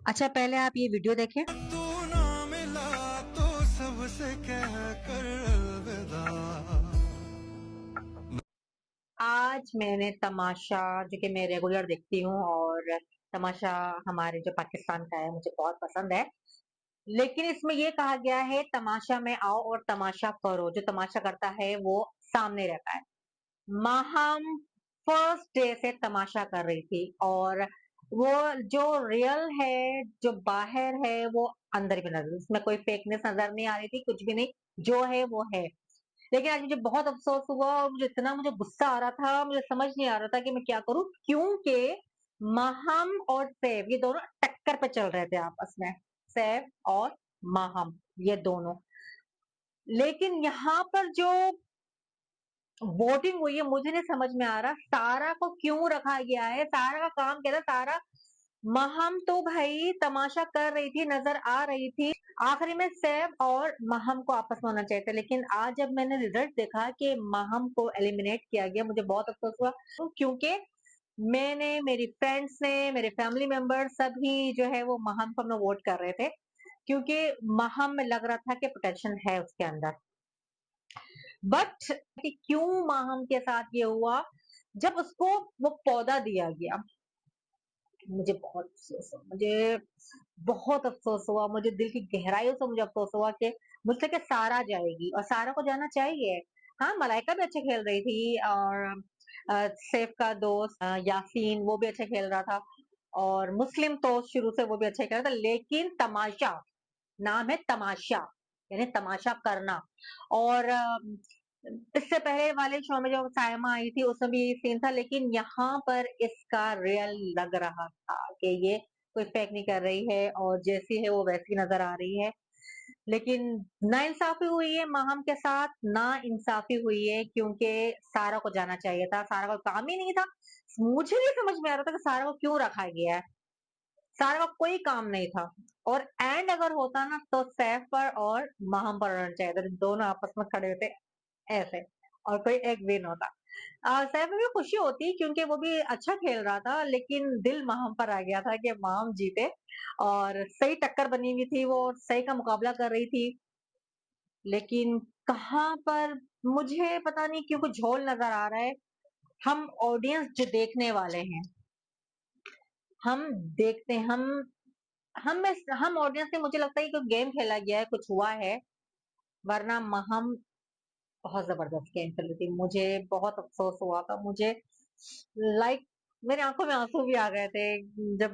अच्छा, पहले आप ये वीडियो देखें। तू ना मिला तो सबसे कह कर अलविदा। आज मैंने तमाशा, जो कि मैं रेगुलर देखती हूँ, और तमाशा हमारे जो पाकिस्तान का है मुझे बहुत पसंद है। लेकिन इसमें ये कहा गया है तमाशा में आओ और तमाशा करो। जो तमाशा करता है वो सामने रहता है। माहम फर्स्ट डे से तमाशा कर रही थी, और वो जो रियल है, जो बाहर है, वो अंदर भी नजर, उसमें कोई फेकनेस नजर नहीं आ रही थी, कुछ भी नहीं। जो है वो है। लेकिन आज मुझे बहुत अफसोस हुआ, और मुझे गुस्सा आ रहा था, मुझे समझ नहीं आ रहा था कि मैं क्या करूं, क्योंकि माहम और सैफ ये दोनों टक्कर पे चल रहे थे आपस में। सैफ और माहम, ये दोनों। लेकिन यहाँ पर जो वोटिंग हुई है, मुझे नहीं समझ में आ रहा सारा को क्यों रखा गया है। सारा का काम क्या था? सारा महम तो भाई तमाशा कर रही थी, नजर आ रही थी। आखिरी में सैफ और महम को आपस में होना चाहिए था, लेकिन आज जब मैंने रिजल्ट देखा कि महम को एलिमिनेट किया गया, मुझे बहुत अफसोस हुआ। क्योंकि मेरी फ्रेंड्स ने, मेरे फैमिली मेंबर सभी जो है वो महम को अपना वोट कर रहे थे, क्योंकि महम में लग रहा था कि पोटेंशियल है उसके अंदर। बट क्यों महम के साथ ये हुआ? जब उसको वो पौधा दिया गया, मुझे बहुत अफसोस हुआ, मुझे बहुत अफसोस हुआ, मुझे दिल की गहराइयों से मुझे अफसोस हुआ कि मुझसे कि सारा जाएगी, और सारा को जाना चाहिए। हाँ, मलाइका भी अच्छे खेल रही थी, और सैफ का दोस्त यासीन, वो भी अच्छा खेल रहा था, और मुस्लिम तो शुरू से वो भी अच्छा खेल रहा था। लेकिन तमाशा, नाम है तमाशा, यानी तमाशा करना। और इससे पहले वाले शो में जो सायमा आई थी उसमें भी सीन था, लेकिन यहाँ पर इसका रियल लग रहा था कि ये कोई फेक नहीं कर रही है, और जैसी है वो वैसी नजर आ रही है। लेकिन ना इंसाफी हुई है माहम के साथ, ना इंसाफी हुई है, क्योंकि सारा को जाना चाहिए था। सारा का काम ही नहीं था। मुझे नहीं समझ में आ रहा था कि सारा को क्यों रखा गया है। सारा का कोई काम नहीं था। और एंड अगर होता ना, तो सैफ पर और माहम पर रहना चाहिए था, दोनों आपस में खड़े होते ऐसे, और कोई एक विन होता। सैफ में भी खुशी होती, क्योंकि वो भी अच्छा खेल रहा था, लेकिन दिल माहम पर आ गया था कि माहम जीते। और सही टक्कर बनी हुई थी, वो सही का मुकाबला कर रही थी। लेकिन कहाँ पर, मुझे पता नहीं क्यों कुछ झोल नजर आ रहा है। हम ऑडियंस जो देखने वाले हैं, हम देखते हैं, हम ऑडियंस से, मुझे लगता है कि गेम खेला गया है, कुछ हुआ है। वरना महम बहुत जबरदस्त गेम खेल रही थी। मुझे बहुत अफसोस हुआ था, मुझे लाइक मेरी आंखों में आंसू भी आ गए थे जब